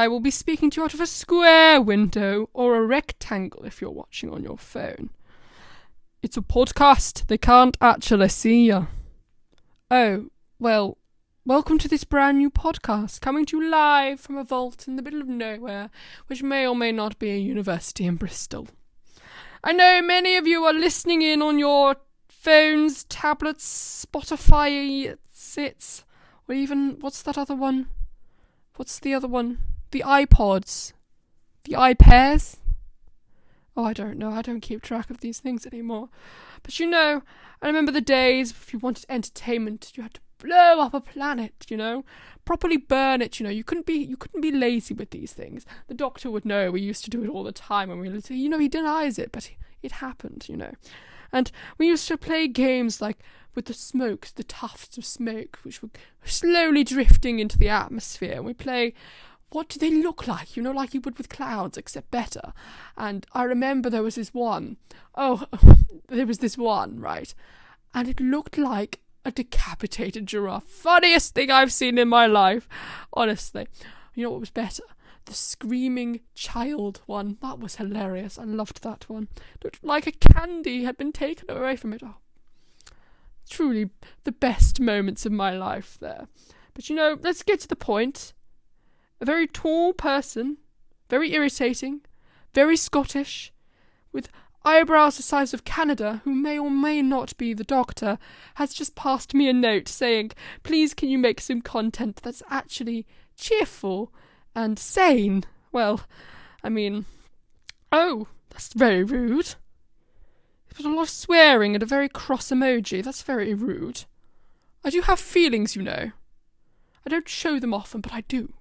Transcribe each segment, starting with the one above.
I will be speaking to you out of a square window, or a rectangle if you're watching on your phone. It's a podcast. They can't actually see you. Oh, well, welcome to this brand new podcast, coming to you live from a vault in the middle of nowhere, which may or may not be a university in Bristol. I know many of you are listening in on your phones, tablets, Spotify, sits, or even, what's that other one? What's the other one? The iPods. The iPairs? Oh, I don't know. I don't keep track of these things anymore. But you know, I remember the days if you wanted entertainment, you had to blow up a planet, you know? Properly burn it, you know. You couldn't be lazy with these things. The Doctor would know. We used to do it all the time when we were little. You know, he denies it, but it happened, you know. And we used to play games like with the smoke, the tufts of smoke, which were slowly drifting into the atmosphere. And we play, what do they look like? You know, like you would with clouds, except better. And I remember there was this one. Right? And it looked like a decapitated giraffe. Funniest thing I've seen in my life. Honestly. You know what was better? The screaming child one. That was hilarious. I loved that one. Looked like a candy had been taken away from it. Oh, truly the best moments of my life there. But you know, let's get to the point. A very tall person, very irritating, very Scottish, with eyebrows the size of Canada, who may or may not be the Doctor, has just passed me a note saying, please can you make some content that's actually cheerful and sane. Well, I mean, oh, that's very rude. There's a lot of swearing and a very cross emoji. That's very rude. I do have feelings, you know. I don't show them often, but I do.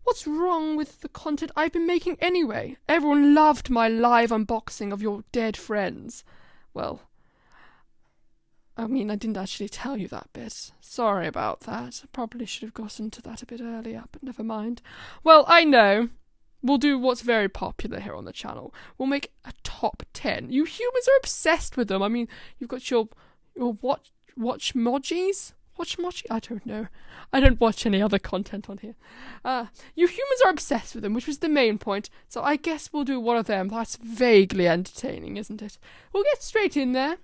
What's wrong with the content I've been making anyway? Everyone loved my live unboxing of your dead friends. Well, I mean, I didn't actually tell you that bit. Sorry about that. I probably should have gotten to that a bit earlier, but never mind. Well, I know. We'll do what's very popular here on the channel. We'll make a top 10. You humans are obsessed with them. I mean, you've got your watch mojis? Watch mochi? I don't know. I don't watch any other content on here. You humans are obsessed with them, which was the main point. So I guess we'll do one of them. That's vaguely entertaining, isn't it? We'll get straight in there.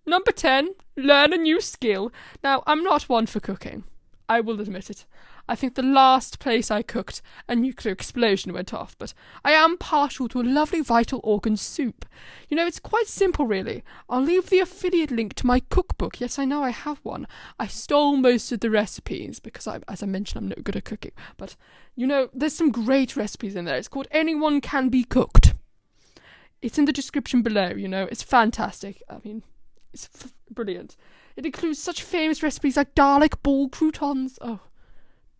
Number 10, learn a new skill. Now, I'm not one for cooking. I will admit it. I think the last place I cooked, a nuclear explosion went off, but I am partial to a lovely vital organ soup. You know, it's quite simple, really. I'll leave the affiliate link to my cookbook. Yes, I know I have one. I stole most of the recipes because, as I mentioned, I'm no good at cooking. But, you know, there's some great recipes in there. It's called Anyone Can Be Cooked. It's in the description below, you know. It's fantastic. I mean, it's brilliant. It includes such famous recipes like garlic ball croutons. Oh,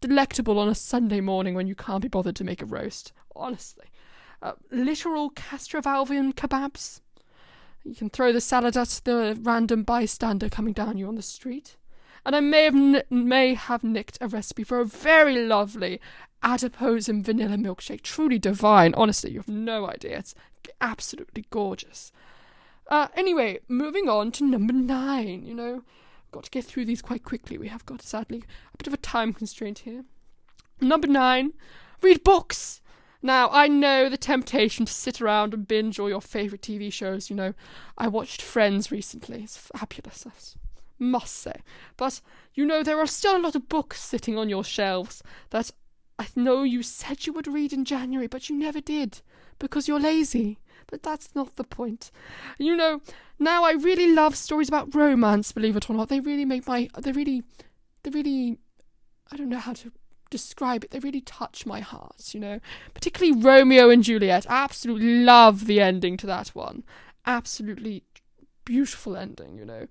delectable on a Sunday morning when you can't be bothered to make a roast. Honestly. Literal Castrovalvian kebabs. You can throw the salad at the random bystander coming down you on the street. And I may have nicked a recipe for a very lovely adipose and vanilla milkshake. Truly divine. Honestly, you have no idea. It's absolutely gorgeous. Anyway, moving on to number 9, you know. Got to get through these quite quickly. We have got, sadly, a bit of a time constraint here. Number 9, read books. Now, I know the temptation to sit around and binge all your favourite TV shows, you know. I watched Friends recently. It's fabulous, I must say. But, you know, there are still a lot of books sitting on your shelves that I know you said you would read in January, but you never did, because you're lazy. But that's not the point. You know, now I really love stories about romance, believe it or not. They really make I don't know how to describe it. They really touch my heart, you know. Particularly Romeo and Juliet. I absolutely love the ending to that one. Absolutely beautiful ending, you know.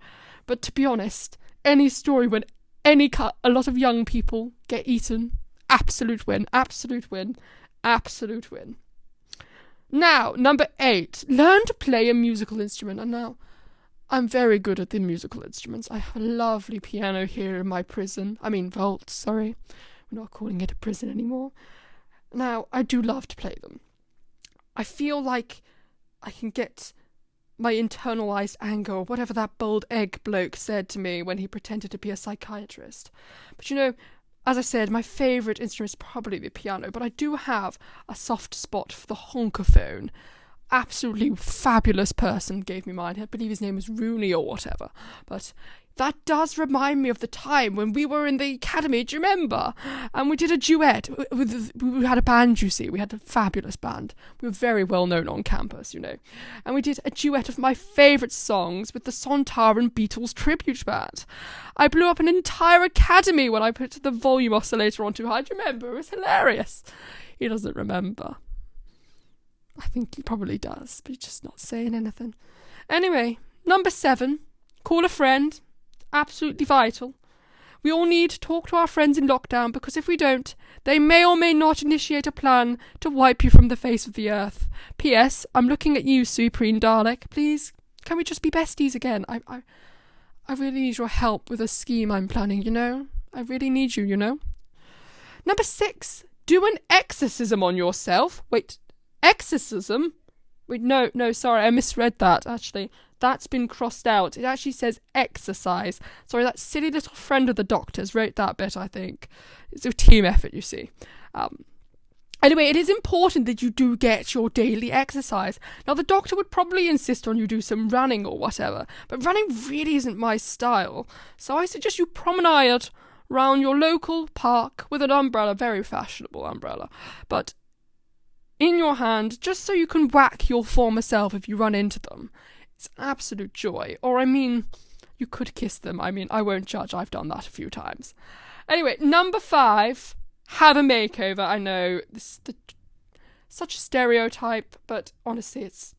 But to be honest, any story when a lot of young people get eaten, absolute win, absolute win, absolute win. Now, number 8, learn to play a musical instrument. And now, I'm very good at the musical instruments. I have a lovely piano here in my vault, sorry. We're not calling it a prison anymore. Now, I do love to play them. I feel like I can get my internalized anger, or whatever that bold egg bloke said to me when he pretended to be a psychiatrist. But you know, as I said, my favourite instrument is probably the piano, but I do have a soft spot for the honkophone. Absolutely fabulous person gave me mine. I believe his name was Rooney or whatever. But that does remind me of the time when we were in the academy, do you remember? And we did a duet. We had a band, you see. We had a fabulous band. We were very well known on campus, you know. And we did a duet of my favourite songs with the Sontaran Beatles tribute band. I blew up an entire academy when I put the volume oscillator on too high. Do you remember? It was hilarious. He doesn't remember. I think he probably does, but he's just not saying anything. Anyway, number 7, call a friend. Absolutely vital. We all need to talk to our friends in lockdown, because if we don't, they may or may not initiate a plan to wipe you from the face of the earth. P.S. I'm looking at you, Supreme Dalek. Please, can we just be besties again? I really need your help with a scheme I'm planning, you know? I really need you, you know? Number 6, do an exorcism on yourself. Wait, exorcism? Wait, no, sorry, I misread that, actually. That's been crossed out. It actually says exercise. Sorry, that silly little friend of the doctor's wrote that bit, I think. It's a team effort, you see. Anyway, it is important that you do get your daily exercise. Now, the doctor would probably insist on you do some running or whatever, but running really isn't my style. So I suggest you promenade round your local park with an umbrella, very fashionable umbrella, but in your hand, just so you can whack your former self if you run into them. It's an absolute joy. Or, I mean, you could kiss them. I mean, I won't judge. I've done that a few times. Anyway, number 5, have a makeover. I know, this is such a stereotype, but honestly, it's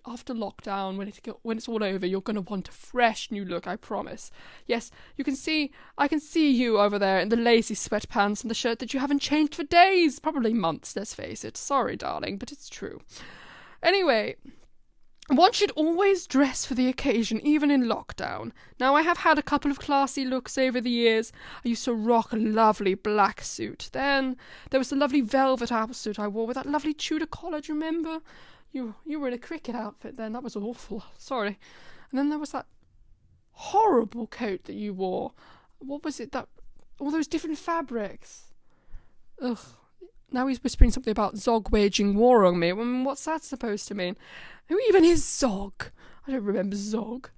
after lockdown, when it's all over, you're going to want a fresh new look, I promise. Yes, I can see you over there in the lacy sweatpants and the shirt that you haven't changed for days, probably months, let's face it. Sorry, darling, but it's true. Anyway, one should always dress for the occasion, even in lockdown. Now, I have had a couple of classy looks over the years. I used to rock a lovely black suit. Then there was the lovely velvet outsuit I wore with that lovely Tudor collar, do you remember? You were in a cricket outfit then. That was awful. Sorry. And then there was that horrible coat that you wore. What was it? All those different fabrics. Ugh. Now he's whispering something about Zog waging war on me. I mean, what's that supposed to mean? Who even is Zog? I don't remember Zog.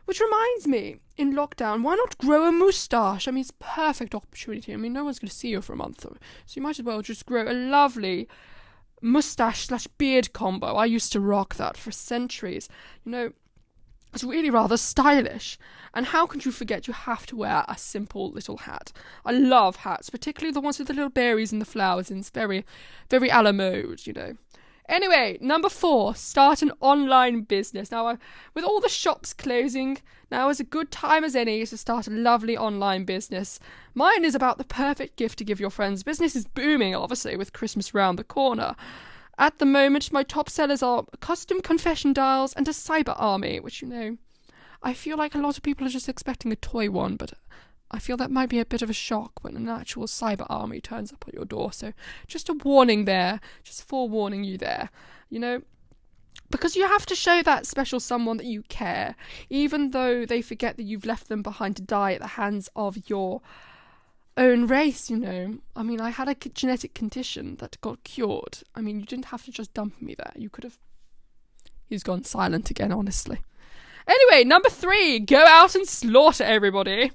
Which reminds me, in lockdown, why not grow a moustache? I mean, it's a perfect opportunity. I mean, no one's going to see you for a month, so you might as well just grow a lovely moustache/beard combo. I used to rock that for centuries. You know, it's really rather stylish. And how could you forget you have to wear a simple little hat? I love hats, particularly the ones with the little berries and the flowers, and it's very, very a la mode, you know. Anyway, number 4, start an online business. Now, with all the shops closing, now is a good time as any to start a lovely online business. Mine is about the perfect gift to give your friends. Business is booming, obviously, with Christmas round the corner. At the moment, my top sellers are custom confession dials and a cyber army, which, you know, I feel like a lot of people are just expecting a toy one, but I feel that might be a bit of a shock when an actual cyber army turns up at your door. So just a warning there, just forewarning you there, you know, because you have to show that special someone that you care, even though they forget that you've left them behind to die at the hands of your own race, you know. I mean, I had a genetic condition that got cured. I mean, you didn't have to just dump me there. You could have... He's gone silent again, honestly. Anyway, number 3, go out and slaughter everybody.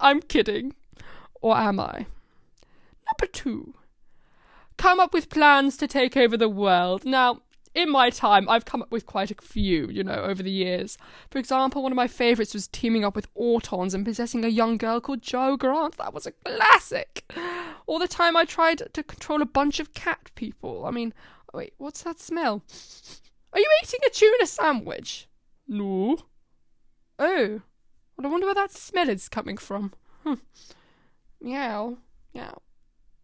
I'm kidding. Or am I? Number 2, come up with plans to take over the world. Now, in my time, I've come up with quite a few, you know, over the years. For example, one of my favourites was teaming up with Autons and possessing a young girl called Jo Grant. That was a classic. Or the time I tried to control a bunch of cat people. I mean, wait, what's that smell? Are you eating a tuna sandwich? No. Oh. Well, I wonder where that smell is coming from. Meow. Meow.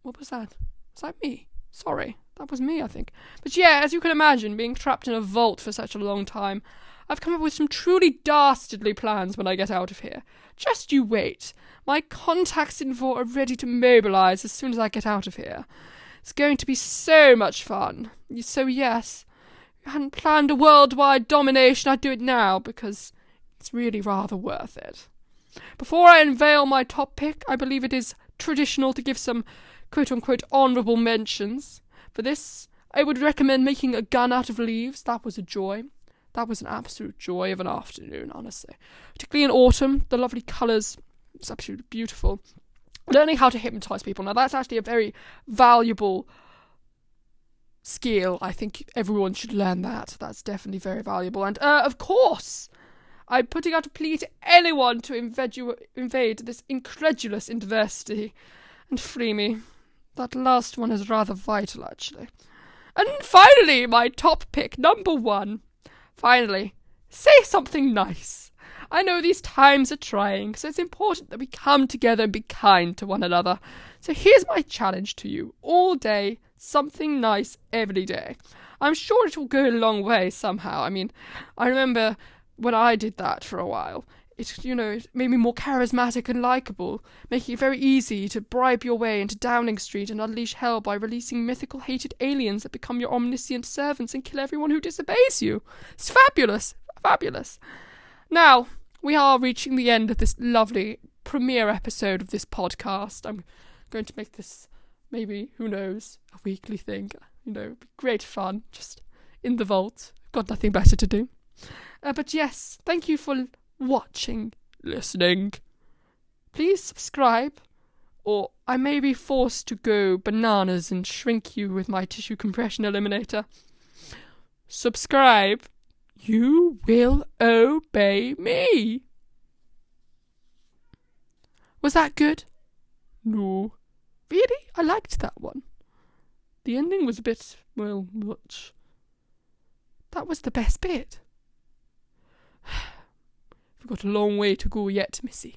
What was that? Was that me? Sorry. That was me, I think. But yeah, as you can imagine, being trapped in a vault for such a long time, I've come up with some truly dastardly plans when I get out of here. Just you wait. My contacts in Vault are ready to mobilise as soon as I get out of here. It's going to be so much fun. So yes, if I hadn't planned a worldwide domination, I'd do it now, because it's really rather worth it. Before I unveil my top pick, I believe it is traditional to give some quote-unquote honourable mentions. For this, I would recommend making a gun out of leaves. That was a joy. That was an absolute joy of an afternoon, honestly. Particularly in autumn, the lovely colours. It's absolutely beautiful. Learning how to hypnotise people. Now, that's actually a very valuable skill. I think everyone should learn that. That's definitely very valuable. And, of course, I'm putting out a plea to anyone to invade this incredulous university and free me. That last one is rather vital, actually. And finally, my top pick, number 1. Finally, say something nice. I know these times are trying, so it's important that we come together and be kind to one another. So here's my challenge to you. All day, something nice every day. I'm sure it will go a long way somehow. I mean, I remember when I did that for a while. It made me more charismatic and likeable, making it very easy to bribe your way into Downing Street and unleash hell by releasing mythical hated aliens that become your omniscient servants and kill everyone who disobeys you. It's fabulous. Fabulous. Now, we are reaching the end of this lovely premiere episode of this podcast. I'm going to make this, maybe, who knows, a weekly thing. It'd be great fun, just in the vault. Got nothing better to do. But yes, thank you for watching, listening. Please subscribe, or I may be forced to go bananas and shrink you with my tissue compression eliminator. Subscribe. You will obey me. Was that good? No. Really? I liked that one. The ending was a bit, much. That was the best bit. We've got a long way to go yet, Missy.